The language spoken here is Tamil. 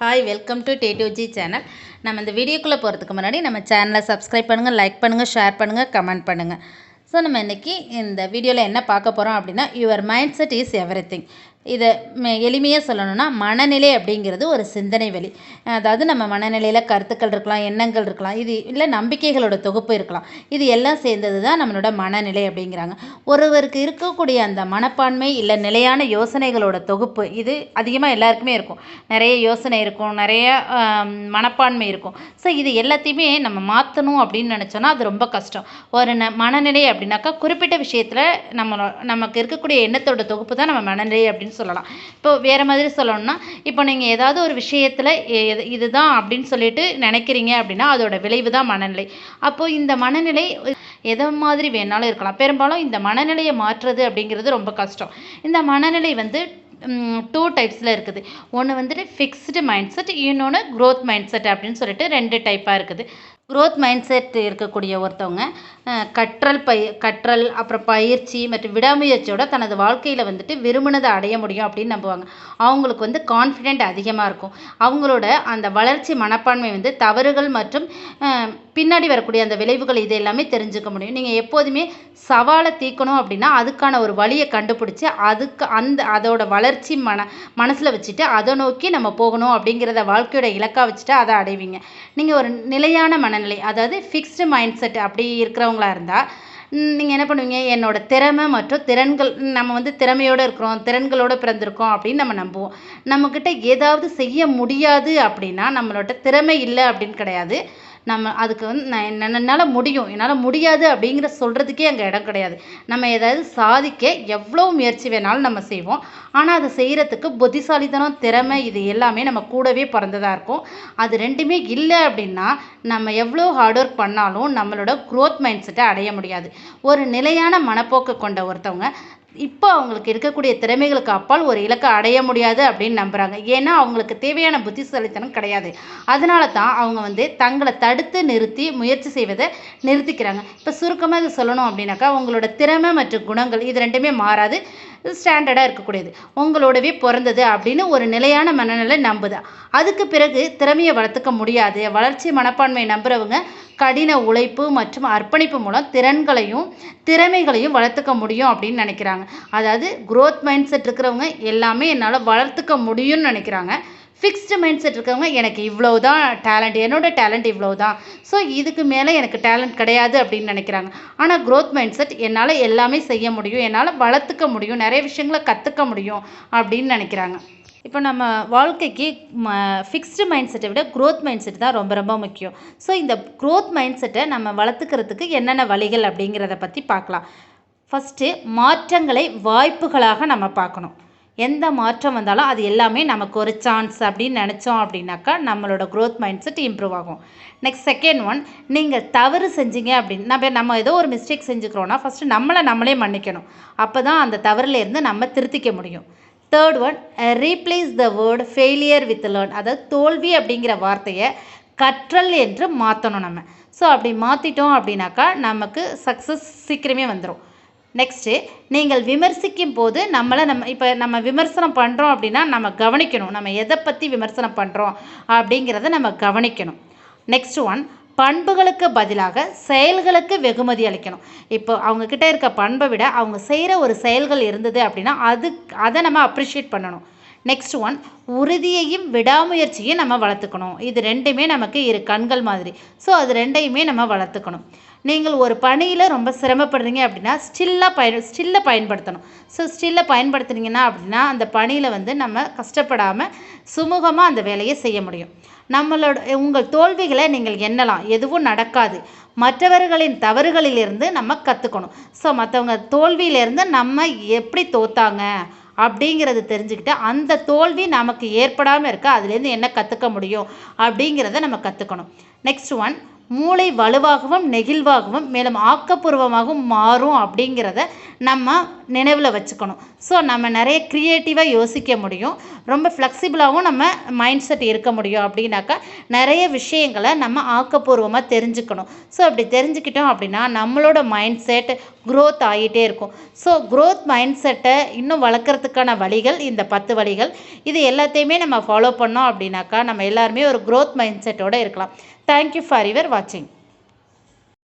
Hi, welcome to T2G channel. நம்ம இந்த வீடியோக்குள்ளே போகிறதுக்கு முன்னாடி நம்ம சேனலை சப்ஸ்கிரைப் பண்ணுங்கள், லைக் பண்ணுங்கள், ஷேர் பண்ணுங்கள், கமெண்ட் பண்ணுங்கள். ஸோ நம்ம இன்றைக்கி இந்த வீடியோவில் என்ன பார்க்க போகிறோம் அப்படின்னா, your mind set is everything. இதை எளிமையாக சொல்லணும்னா, மனநிலை அப்படிங்கிறது ஒரு சிந்தனை வெளி. அதாவது நம்ம மனநிலையில் கருத்துக்கள் இருக்கலாம், எண்ணங்கள் இருக்கலாம், இது இல்லை நம்பிக்கைகளோட தொகுப்பு இருக்கலாம். இது எல்லாம் சேர்ந்தது தான் நம்மளோட மனநிலை அப்படிங்கிறாங்க. ஒருவருக்கு இருக்கக்கூடிய அந்த மனப்பான்மை இல்லை நிலையான யோசனைகளோட தொகுப்பு இது அதிகமாக எல்லாருக்குமே இருக்கும். நிறைய யோசனை இருக்கும், நிறைய மனப்பான்மை இருக்கும். ஸோ இது எல்லாத்தையுமே நம்ம மாற்றணும் அப்படின்னு நினச்சோன்னா அது ரொம்ப கஷ்டம். ஒரு மனநிலை அப்படின்னாக்கா குறிப்பிட்ட விஷயத்தில் நமக்கு இருக்கக்கூடிய எண்ணத்தோட தொகுப்பு தான் நம்ம மனநிலை அப்படின்னு சொல்லலாம். இப்போ வேறு மாதிரி சொல்லணும்னா, இப்போ நீங்கள் ஏதாவது ஒரு விஷயத்தில் இதுதான் அப்படின்னு சொல்லிட்டு நினைக்கிறீங்க அப்படின்னா அதோட விளைவு தான் மனநிலை. அப்போது இந்த மனநிலை எதை மாதிரி வேணாலும் இருக்கலாம். பெரும்பாலும் இந்த மனநிலையை மாற்றுறது அப்படிங்கிறது ரொம்ப கஷ்டம். இந்த மனநிலை வந்து 2 டைப்ஸில் இருக்குது. ஒன்று வந்துட்டு ஃபிக்ஸ்டு மைண்ட் செட், இன்னொன்று க்ரோத் மைண்ட் செட் அப்படின்னு சொல்லிட்டு 2 டைப்பாக இருக்குது. க்ரோத் மைண்ட் செட் இருக்கக்கூடிய ஒருத்தவங்க கற்றல் அப்புறம் பயிற்சி மற்றும் விடாமுயற்சியோட தனது வாழ்க்கையில் வந்துட்டு விரும்பினதை அடைய முடியும் அப்படின்னு நம்புவாங்க. அவங்களுக்கு வந்து கான்ஃபிடென்ட் அதிகமாக இருக்கும். அவங்களோட அந்த வளர்ச்சி மனப்பான்மை வந்து தவறுகள் மற்றும் பின்னாடி வரக்கூடிய அந்த விளைவுகள் இது எல்லாமே தெரிஞ்சுக்க முடியும். நீங்கள் எப்போதுமே சவாலை தீர்க்கணும் அப்படின்னா அதுக்கான ஒரு வழியை கண்டுபிடிச்சி அதோட வளர்ச்சி மனசில் வச்சுட்டு அதை நோக்கி நம்ம போகணும் அப்படிங்கிறத வாழ்க்கையோட இலக்காக வச்சுட்டு அதை அடைவீங்க. நீங்கள் ஒரு நிலையான மனநிலை, அதாவது ஃபிக்ஸ்டு மைண்ட் செட் அப்படி இருக்கிறவங்களா இருந்தால் நீங்கள் என்ன பண்ணுவீங்க, என்னோட திறமை மற்றும் திறன்கள், நம்ம வந்து திறமையோடு இருக்கிறோம், திறன்களோடு பிறந்திருக்கோம் அப்படின்னு நம்ம நம்புவோம். நம்மக்கிட்ட ஏதாவது செய்ய முடியாது அப்படின்னா நம்மளோட திறமை இல்லை அப்படின்னு கிடையாது. நம்ம அதுக்கு வந்து என்னால் முடியும், என்னால் முடியாது அப்படிங்கிற சொல்கிறதுக்கே அங்கே இடம் கிடையாது. நம்ம ஏதாவது சாதிக்க எவ்வளோ முயற்சி வேணாலும் நம்ம செய்வோம். ஆனால் அதை செய்கிறதுக்கு புத்திசாலித்தனம், திறமை இது எல்லாமே நம்ம கூடவே பிறந்ததாக இருக்கும். அது ரெண்டுமே இல்லை அப்படின்னா நம்ம எவ்வளோ ஹார்ட் ஒர்க் பண்ணாலும் நம்மளோட க்ரோத் மைண்ட் செட்டை அடைய முடியாது. ஒரு நிலையான மனப்போக்கு கொண்ட ஒருத்தவங்க இப்போ அவங்களுக்கு இருக்கக்கூடிய திறமைகளுக்கு அப்பால் ஒரு இலக்கை அடைய முடியாது அப்படின்னு நம்புகிறாங்க. ஏன்னா அவங்களுக்கு தேவையான புத்திசாலித்தனம் கிடையாது. அதனால தான் அவங்க வந்து தங்களை தடுத்து நிறுத்தி முயற்சி செய்வதை நிறுத்திக்கிறாங்க. இப்போ சுருக்கமாக இது சொல்லணும் அப்படின்னாக்கா, உங்களோட திறமை மற்றும் குணங்கள் இது ரெண்டுமே மாறாது, ஸ்டாண்டர்டாக இருக்கக்கூடியது, உங்களோடவே பிறந்தது அப்படின்னு ஒரு நிலையான மனநிலை நம்புது. அதுக்கு பிறகு திறமையை வளர்த்துக்க முடியாது. வளர்ச்சி மனப்பான்மை நம்புகிறவங்க கடின உழைப்பு மற்றும் அர்ப்பணிப்பு மூலம் திறமைகளையும் வளர்த்துக்க முடியும் அப்படின்னு நினைக்கிறாங்க. அதாவது க்ரோத் மைண்ட் செட் இருக்கிறவங்க எல்லாமே என்னால் வளர்த்துக்க முடியும்னு நினைக்கிறாங்க. ஃபிக்ஸ்டு மைண்ட் செட் இருக்கவங்க எனக்கு இவ்வளோ தான் டேலண்ட், என்னோடய டேலண்ட் இவ்வளோ தான், ஸோ இதுக்கு மேலே எனக்கு டேலண்ட் கிடையாது அப்படின்னு நினைக்கிறாங்க. ஆனால் க்ரோத் மைண்ட் செட் என்னால் எல்லாமே செய்ய முடியும், என்னால் வளர்த்துக்க முடியும், நிறைய விஷயங்களை கற்றுக்க முடியும் அப்படின்னு நினைக்கிறாங்க. இப்போ நம்ம வாழ்க்கைக்கு ஃபிக்ஸ்டு மைண்ட் செட்டை விட க்ரோத் மைண்ட் செட் தான் ரொம்ப ரொம்ப முக்கியம். ஸோ இந்த க்ரோத் மைண்ட் செட்டை நம்ம வளர்த்துக்கிறதுக்கு என்னென்ன வழிகள் அப்படிங்கிறத பற்றி பார்க்கலாம். ஃபஸ்ட்டு, மாற்றங்களை வாய்ப்புகளாக நம்ம பார்க்கணும். எந்த மாற்றம் வந்தாலும் அது எல்லாமே நமக்கு ஒரு சான்ஸ் அப்படின்னு நினச்சோம் அப்படின்னாக்கா நம்மளோட க்ரோத் மைண்ட் செட் இம்ப்ரூவ் ஆகும். நெக்ஸ்ட், செகண்ட் ஒன், நீங்கள் தவறு செஞ்சீங்க அப்படின்னு நம்ம ஏதோ ஒரு மிஸ்டேக் செஞ்சுக்கிறோன்னா ஃபஸ்ட்டு நம்மளே மன்னிக்கணும். அப்போ தான் அந்த தவறுலேருந்து நம்ம திருத்திக்க முடியும். Third one, replace the word failure with learn. அதாவது தோல்வி அப்படிங்கிற வார்த்தையை கற்றல் என்று மாற்றணும் நம்ம. ஸோ அப்படி மாற்றிட்டோம் அப்படின்னாக்கா நமக்கு சக்ஸஸ் சீக்கிரமே வந்துடும். நெக்ஸ்ட்டு, நீங்கள் விமர்சிக்கும் போது இப்போ நம்ம விமர்சனம் பண்ணுறோம் அப்படின்னா நம்ம கவனிக்கணும், நம்ம எதை பற்றி விமர்சனம் பண்ணுறோம் அப்படிங்கிறத நம்ம கவனிக்கணும். நெக்ஸ்ட் ஒன், பண்புகளுக்கு பதிலாக செயல்களுக்கு வெகுமதி அளிக்கணும். இப்போ அவங்கக்கிட்ட இருக்க பண்பை விட அவங்க செய்கிற ஒரு செயல்கள் இருந்தது அப்படின்னா அதை நம்ம அப்ரிஷியேட் பண்ணணும். நெக்ஸ்ட் ஒன், உறுதியையும் விடாமுயற்சியையும் நம்ம வளர்த்துக்கணும். இது ரெண்டுமே நமக்கு இரு கண்கள் மாதிரி. ஸோ அது ரெண்டையுமே நம்ம வளர்த்துக்கணும். நீங்கள் ஒரு பணியில் ரொம்ப சிரமப்படுறீங்க அப்படின்னா ஸ்டில்லை பயன்படுத்தணும். ஸோ ஸ்டில்லை பயன்படுத்துனீங்கன்னா அப்படின்னா அந்த பணியில் வந்து நம்ம கஷ்டப்படாமல் சுமூகமாக அந்த வேலையை செய்ய முடியும். உங்கள் தோல்விகளை நீங்கள் எண்ணலாம், எதுவும் நடக்காது. மற்றவர்களின் தவறுகளிலிருந்து நம்ம கற்றுக்கணும். ஸோ மற்றவங்க தோல்வியிலேருந்து நம்ம எப்படி தோத்தாங்க அப்படிங்கிறது தெரிஞ்சுக்கிட்டு அந்த தோல்வி நமக்கு ஏற்படாமல் இருக்க அதுலேருந்து என்ன கற்றுக்க முடியும் அப்படிங்கிறத நம்ம கற்றுக்கணும். நெக்ஸ்ட் ஒன், மூளை வலுவாகவும் நெகிழ்வாகவும் மேலும் ஆக்கப்பூர்வமாகவும் மாறும் அப்படிங்கிறத நம்ம நினைவில் வச்சுக்கணும். ஸோ நம்ம நிறைய க்ரியேட்டிவாக யோசிக்க முடியும், ரொம்ப ஃப்ளெக்சிபிளாகவும் நம்ம மைண்ட் செட் இருக்க முடியும். அப்படின்னாக்கா நிறைய விஷயங்களை நம்ம ஆக்கப்பூர்வமாக தெரிஞ்சுக்கணும். ஸோ அப்படி தெரிஞ்சுக்கிட்டோம் அப்படின்னா நம்மளோட மைண்ட் செட் க்ரோத் ஆகிட்டே இருக்கும். ஸோ க்ரோத் மைண்ட் செட்டை இன்னும் வளர்க்குறதுக்கான வழிகள் இந்த 10 வழிகள். இது எல்லாத்தையுமே நம்ம ஃபாலோ பண்ணோம் அப்படின்னாக்கா நம்ம எல்லாருமே ஒரு க்ரோத் மைண்ட் செட்டோடு இருக்கலாம். தேங்க்யூ ஃபார் யுவர் வாட்சிங்.